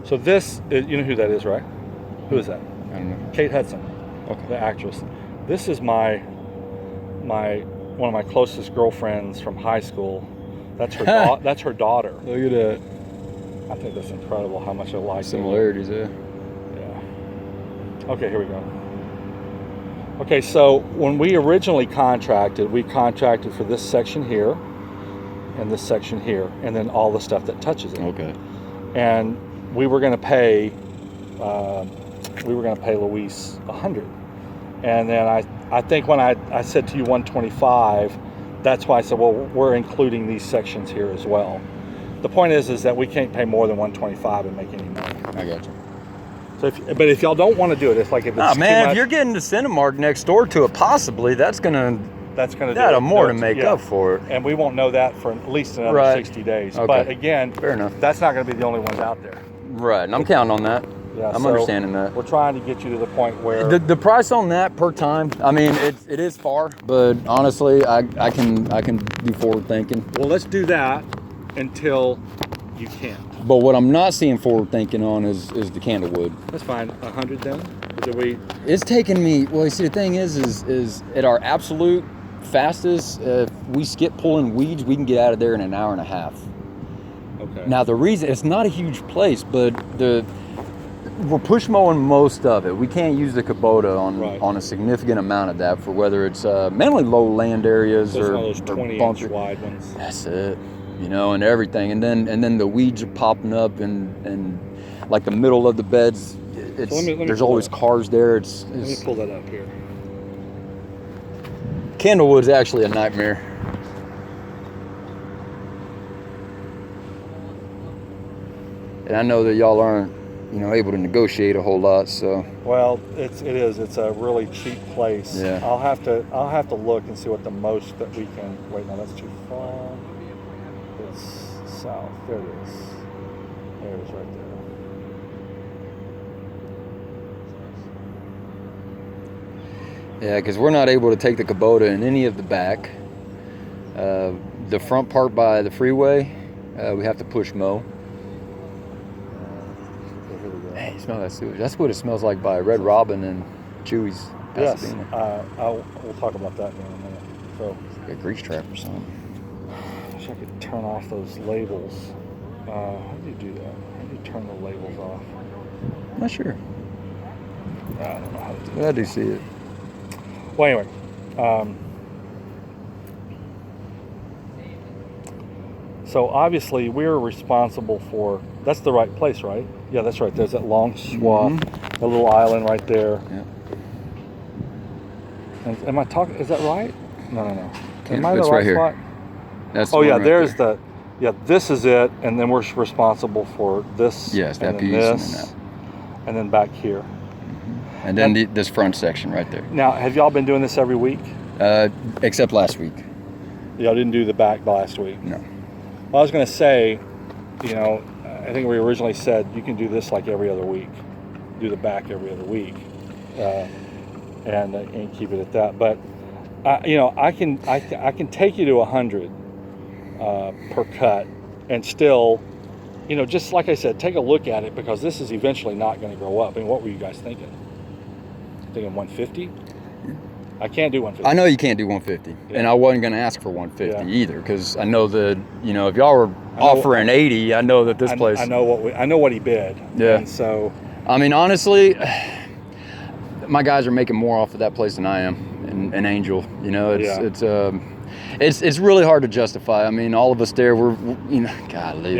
So this, you know who that is, right? Who is that? I don't know. Kate Hudson, Okay. the actress. This is one of my closest girlfriends from high school. That's her. That's her daughter. Look at that. I think that's incredible how much I like Similarities, yeah. Yeah. Okay, here we go. Okay, so when we originally contracted, we contracted for this section here, and this section here, and then all the stuff that touches it. Okay. And we were going to pay Luis $100, and then I think when I said to you 125, that's why I said, well, we're including these sections here as well. The point is that we can't pay more than 125 and make any money. I got you. So if y'all don't want to do it, it's like if it's too much, if you're getting the Cinemark next door to it, possibly that'll more than make up for it. And we won't know that for at least another 60 days. Okay. But again, fair enough. That's not going to be the only ones out there. Right, and I'm counting on that. Yeah, I'm understanding that. We're trying to get you to the point where the price on that per time. I mean, it is far, but honestly, I can do forward thinking. Well, let's do that until you can't. But what I'm not seeing forward thinking on is the candlewood. That's fine. 100 then. It's taking me. Well, you see, the thing is at our absolute fastest, if we skip pulling weeds, we can get out of there in an hour and a half. Okay. Now the reason, it's not a huge place, but we're push mowing most of it. We can't use the Kubota on a significant amount of that for whether it's mainly low land areas or those 20-inch wide ones. That's it, and everything. And then the weeds are popping up and like the middle of the beds. There's always cars there. Let me pull that up here. Candlewood's actually a nightmare. And I know that y'all aren't, able to negotiate a whole lot, so. Well, it is. It's a really cheap place. Yeah. I'll have to look and see what the most that we can. Wait, no, that's too far. It's south. There it is. There it is, right there. Yeah, because we're not able to take the Kubota in any of the back. The front part by the freeway, we have to push mow. Hey, you smell that sewage. That's what it smells like by Red Robin and Chewy's. Pasadena. Yes, we'll talk about that in a minute. So, it's like a grease trap or something. I wish I could turn off those labels. How do you do that? How do you turn the labels off? I'm not sure. I don't know how to do But I do see it. Well, anyway. So obviously we're responsible for, that's the right place, right? Yeah, that's right. There's that long swath, a little island right there. Yeah. And am I talking, is that right? No. Am I in It's the right right here. spot? That's Oh yeah, right there's there. this is it. And then we're responsible for this. Yes, that and piece then and this, then that. and then back here. And then this front section right there. Now, have y'all been doing this every week? Except last week. Y'all didn't do the back last week? No. Well, I was going to say, I think we originally said you can do this like every other week. Do the back every other week. And keep it at that. But, I can take you to 100 per cut and still, just like I said, take a look at it because this is eventually not going to grow up. I mean, what were you guys thinking? Thinking 150? I can't do 150. I know you can't do 150, and I wasn't going to ask for 150 either, because I know that if y'all were offering 80, I know that this place. I know what he bid. Yeah. And so, I mean, honestly, my guys are making more off of that place than I am, and Angel. It's really hard to justify. I mean, all of us there, we're golly,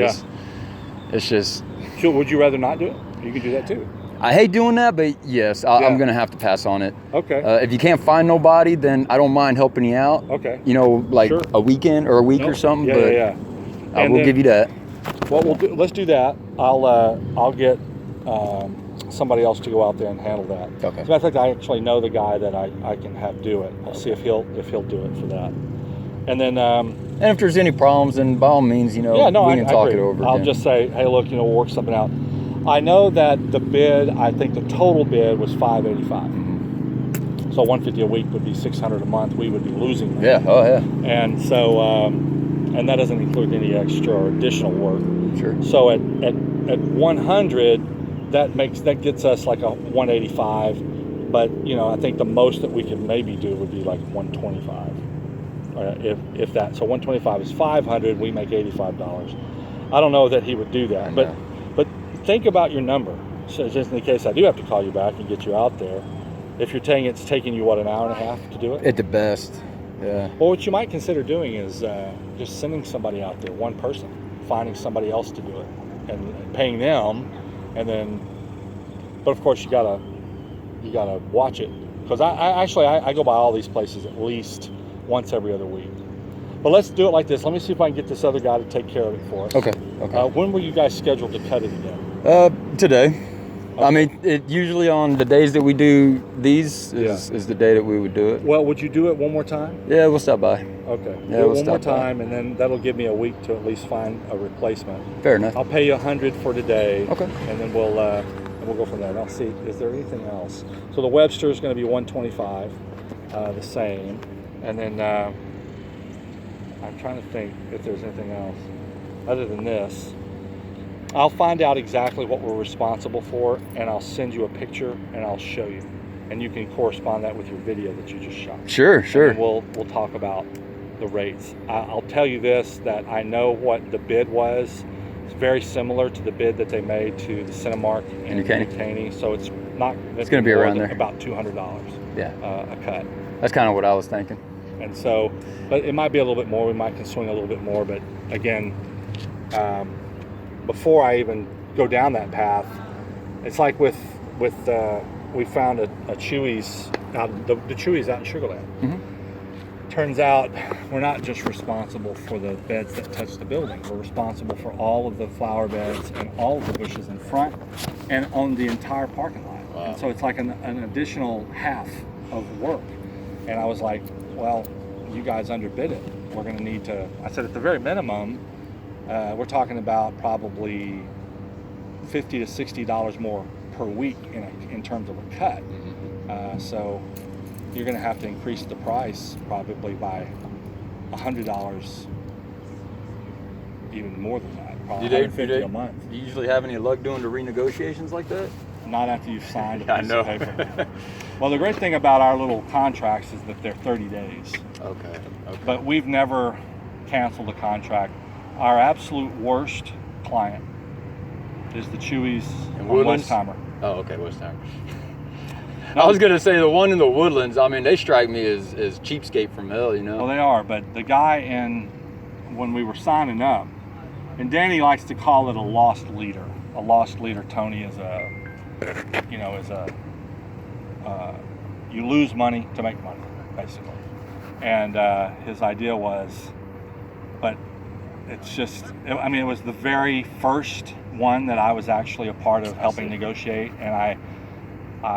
it's just. Would you rather not do it? You can do that too. I hate doing that, but yes, I'm going to have to pass on it. Okay. If you can't find nobody, then I don't mind helping you out. Okay. Like a weekend or a week or something. Yeah. I will give you that. Well, let's do that. I'll get somebody else to go out there and handle that. Okay. As a matter of fact, I actually know the guy that I can have do it. I'll see if he'll do it for that. And then. And if there's any problems, then by all means, we can talk it over. I'll just say, hey, look, we'll work something out. I know that the bid, I think the total bid was $585. So $150 a week would be $600 a month. We would be losing money. Yeah. Oh yeah. And so and that doesn't include any extra or additional work. Sure. So at 100, that gets us like a 185. But I think the most that we could maybe do would be like 125, if that. So 125 is 500. We make $85. I don't know that he would do that, but think about your number. So just in the case I do have to call you back and get you out there, if you're saying it's taking you an hour and a half to do it? At the best, yeah. Well, what you might consider doing is just sending somebody out there, one person, finding somebody else to do it, and paying them, and then. But of course, you gotta watch it, because I go by all these places at least once every other week. But let's do it like this. Let me see if I can get this other guy to take care of it for us. Okay. When were you guys scheduled to cut it again? Today. Okay. I mean, it usually on the days that we do these is the day that we would do it. Well, would you do it one more time? Yeah, we'll stop by. Okay. Yeah, do it we'll one more stop by. time, and then that'll give me a week to at least find a replacement. Fair enough. I'll pay you $100 for today. Okay. And then we'll go from there. And I'll see. Is there anything else? So the Webster is going to be 125, the same, and then I'm trying to think if there's anything else other than this. I'll find out exactly what we're responsible for, and I'll send you a picture, and I'll show you, and you can correspond that with your video that you just shot. Sure. And we'll talk about the rates. I'll tell you this, that I know what the bid was. It's very similar to the bid that they made to the Cinemark in New Caney. So it's not. It's going to be around there. About $200. Yeah. A cut. That's kind of what I was thinking. And so, but it might be a little bit more. We might can swing a little bit more. But again, before I even go down that path, it's like with we found a Chewy's out the Chewy's out in Sugar Land. Mm-hmm. Turns out we're not just responsible for the beds that touch the building. We're responsible for all of the flower beds and all of the bushes in front and on the entire parking lot. Wow. And so it's like an additional half of work. And I was like, well, you guys underbid it. We're going to need to, I said, at the very minimum, we're talking about probably $50 to $60 more per week in terms of a cut. So you're going to have to increase the price probably by $100, even more than that. Probably $150 a month. Do you usually have any luck doing the renegotiations like that? Not after you've signed a I piece know. of paper. Well, the great thing about our little contracts is that they're 30 days. Okay. But we've never canceled a contract. Our absolute worst client is the Chewy's In on Woodlands? Westheimer. Oh, okay, Westheimer. I was going to say the one in the Woodlands, I mean, they strike me as cheapskate from hell, you know? Well, they are, but the guy when we were signing up, and Danny likes to call it a lost leader. A lost leader, Tony, is you lose money to make money, basically. And his idea was, but it's just, it was the very first one that I was actually a part of helping negotiate, and I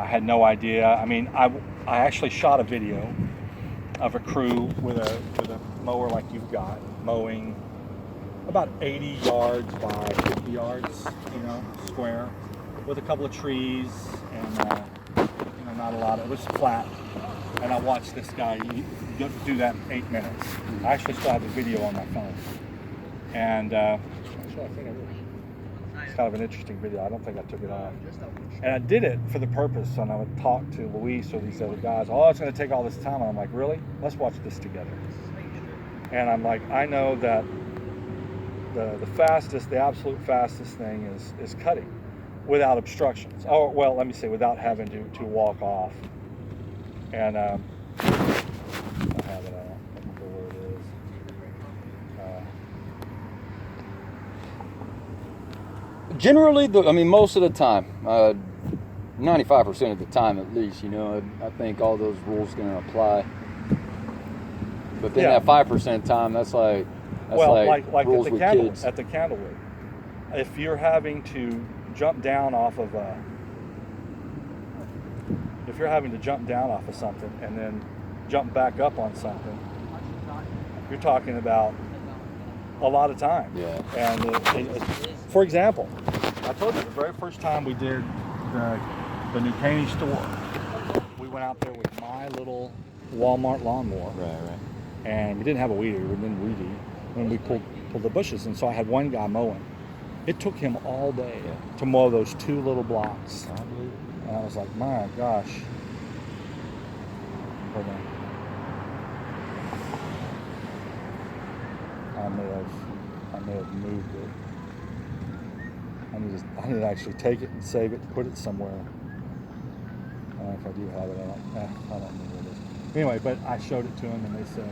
had no idea. I mean, I actually shot a video of a crew with a mower like you've got, mowing about 80 yards by 50 yards, square, with a couple of trees and not a lot. It was flat, and I watched this guy do that in 8 minutes. I actually still have the video on my phone, and actually I think I did. It's kind of an interesting video. I don't think I took it off. And I did it for the purpose, and I would talk to Luis or these other guys. Oh, it's going to take all this time. And I'm like, really? Let's watch this together. And I'm like, I know that the absolute fastest thing is cutting without obstructions. Oh, well, let me say, without having to walk off. And I have it. I don't remember where it is. Generally, most of the time, 95% of the time at least, I think all those rules going to apply. But then that 5% of the time, that's like rules with kids. At the candlewood, if you're having to jump down off of something and then jump back up on something, you're talking about a lot of time. Yeah. And for example, I told you the very first time we did the New Caney store, we went out there with my little Walmart lawnmower. Right. And we didn't have a weed eater. We didn't weed eat. When we pulled the bushes. And so I had one guy mowing. It took him all day to mow those 2 little blocks. I believe it. And I was like, my gosh. Hold on. I may have moved it. I need to actually take it and save it and put it somewhere. I don't know if I do have it. I don't know where it is. Anyway, but I showed it to them and they said,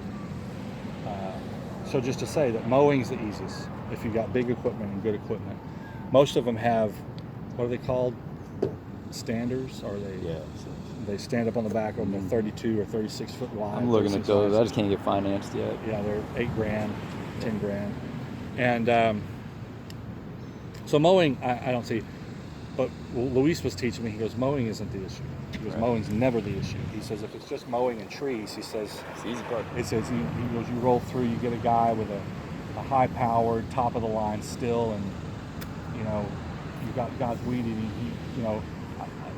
so just to say that mowing's the easiest if you've got big equipment and good equipment. Most of them have, what are they called? Standers? Or they stand up on the back of them. They're 32 or 36 foot wide. I'm looking at those. I just can't get financed yet. Yeah, they're $8,000, $10,000. And so mowing, I don't see. But Luis was teaching me, he goes, mowing isn't the issue. He goes, mowing's never the issue. He says, if it's just mowing and trees, he says, it's the easy part. He says, he goes, you roll through, you get a guy with a high-powered, top-of-the-line still, and, you know, you got guys weeding. You know,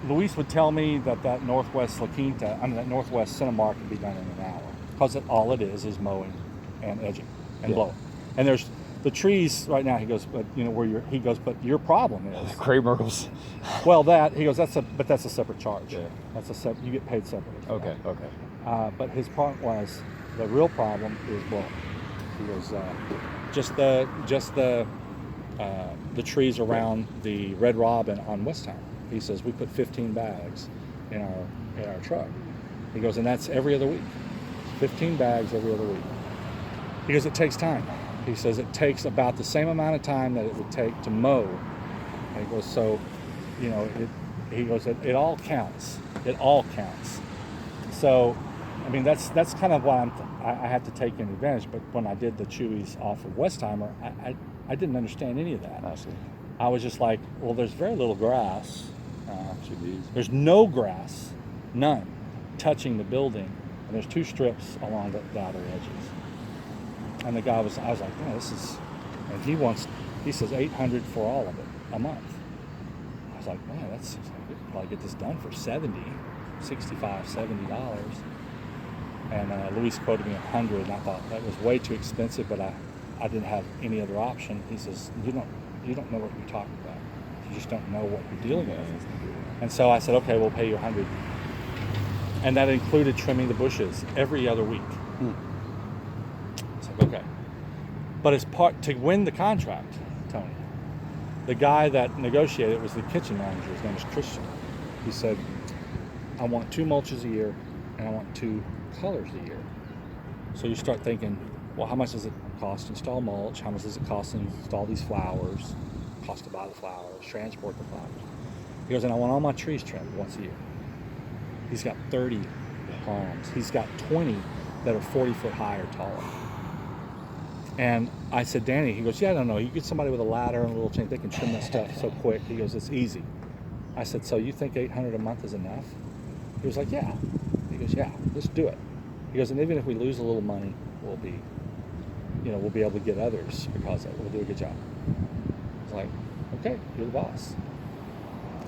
Luis would tell me that Northwest La Quinta, that Northwest Cinemark can be done in an hour. Because all it is mowing and edging and blowing. And there's the trees right now, he goes, but you know he goes, but your problem is crepe myrtles. Well, he goes, that's a separate charge. Yeah. You get paid separately. Okay. But his point was, the real problem is blowing. He goes, just the trees around the Red Robin on West Town. He says we put 15 bags in our truck. He goes, and that's every other week. 15 bags every other week. He goes, it takes time. He says it takes about the same amount of time that it would take to mow. And he goes, so, you know, it all counts. It all counts. So, I mean, that's kind of why I have to take advantage. But when I did the Chewies off of Westheimer, I didn't understand any of that. I see. I was just like, well, there's very little grass. There's no grass, none, touching the building. And there's 2 strips along the outer edges. And the guy I was like, man, this is, and he says $800 for all of it a month. I was like, man, that's, I could probably get this done for $65, $70. And Luis quoted me $100, and I thought that was way too expensive, but I didn't have any other option. He says, you don't know what you're talking about. You just don't know what you're dealing with. And so I said, okay, we'll pay you $100. And that included trimming the bushes every other week. Okay. But as part to win the contract, Tony, the guy that negotiated was the kitchen manager. His name is Christian. He said, I want 2 mulches a year and I want 2 colors a year. So you start thinking, well, how much does it cost to install mulch? How much does it cost to install these flowers? Cost to buy the flowers, transport the flowers. He goes, and I want all my trees trimmed once a year. He's got 30 palms. He's got 20 that are 40 foot high or taller. And I said, Danny, he goes, yeah, I don't know. You get somebody with a ladder and a little chain, they can trim that stuff so quick. He goes, it's easy. I said, so you think $800 a month is enough? He was like, yeah. He goes, yeah, let's do it. He goes, and even if we lose a little money, we'll be able to get others because we'll do a good job. I was like, okay, you're the boss.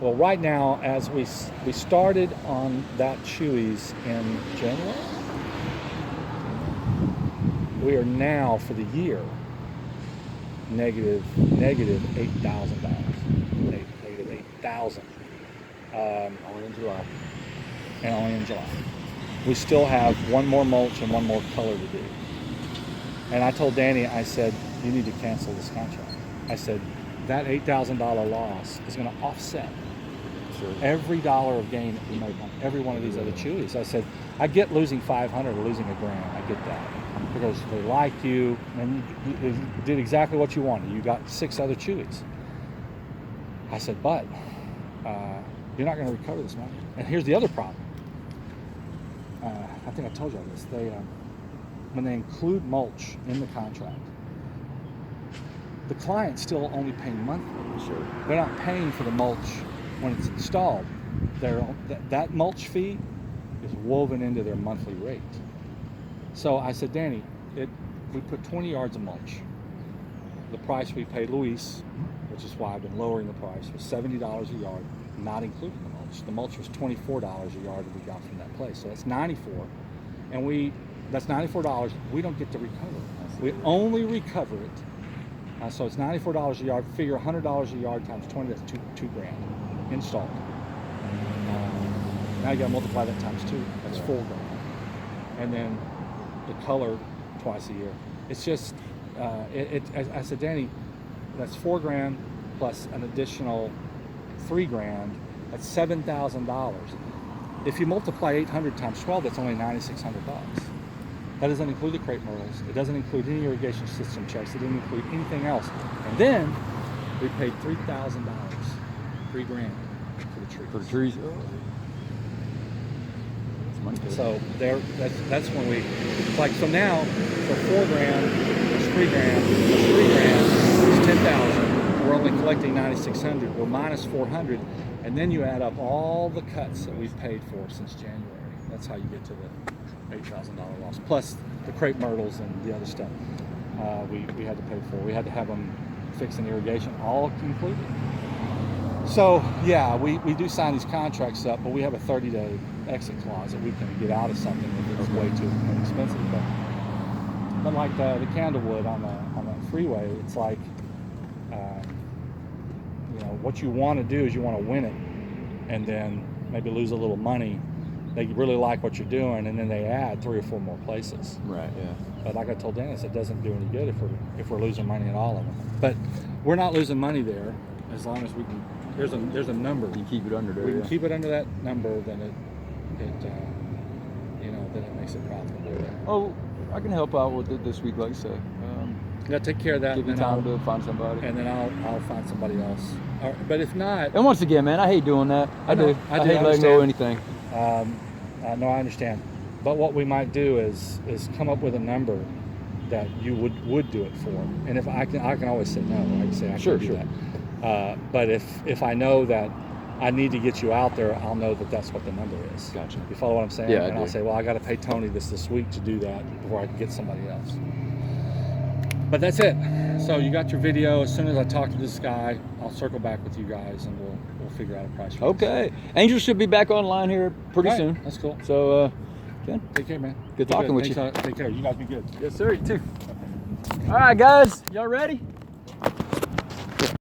Well, right now, as we started on that Chewies in January, we are now, for the year, negative $8,000. Negative 8,000. Only in July. And only in July. We still have one more mulch and one more color to do. And I told Danny, I said, you need to cancel this contract. I said, that $8,000 loss is going to offset every dollar of gain that we make on every one of these other Chewies. I said, I get losing $500 or losing $1,000. I get that. Because they like you, and you did exactly what you wanted. You got 6 other Chewies. I said, but you're not going to recover this money. And here's the other problem. I think I told you all this. When they include mulch in the contract, the client's still only paying monthly. Sure. They're not paying for the mulch when it's installed. That mulch fee is woven into their monthly rate. So I said, Danny, we put 20 yards of mulch. The price we paid Luis, which is why I've been lowering the price, was $70 a yard, not including the mulch. The mulch was $24 a yard that we got from that place. So that's $94. And that's $94 we don't get to recover. We only recover it. So it's $94 a yard. Figure $100 a yard times 20. That's two grand installed. Now you got to multiply that times 2. That's $4 grand. And then the color twice a year. It's just I said, Danny, that's $4 grand plus an additional $3 grand. That's $7,000. If you multiply 800 times 12, that's only $9,600. That doesn't include the crepe myrtles. It doesn't include any irrigation system checks. It didn't include anything else. And then we paid $3,000, $3 grand for the trees. For the trees. Oh. That's money. So there, that's when we. It's like so now for $4 grand, it's $3 grand, plus $3 grand, it's $10,000. We're only collecting $9,600. We're minus $400, and then you add up all the cuts that we've paid for since January. That's how you get to the $8,000 loss, plus the crepe myrtles and the other stuff we had to pay for. We had to have them fix an irrigation, all included. So yeah, we do sign these contracts up, but we have a 30-day exit clause that we can get out of something if it's way too expensive. But like the Candlewood on the freeway, it's like what you want to do is you want to win it, and then maybe lose a little money. They really like what you're doing, and then they add 3 or 4 more places. Right. Yeah. But like I told Dennis, it doesn't do any good if we're losing money at all of them. But we're not losing money there as long as we can. There's a number. You keep it under there. We can keep it under that number, then it makes it profitable. Oh, I can help out with it this week, like I say. Yeah, take care of that. Give me time to find somebody. And then I'll find somebody else. But if not. And once again, man, I hate doing that. I do. I hate letting go anything. No, I understand. But what we might do is come up with a number that you would do it for. And if I can always say no. I can say I can't do that. But if I know that I need to get you out there, I'll know that that's what the number is. Gotcha. You follow what I'm saying? Yeah, and I'll say, well, I got to pay Tony this week to do that before I can get somebody else. But that's it. So you got your video. As soon as I talk to this guy, I'll circle back with you guys and we'll figure out a price for this. Okay. Angel should be back online here pretty soon. That's cool. So, Ken, take care, man. Good talking with you. Take care. You guys be good. Yes, sir. You too. All right, guys. Y'all ready?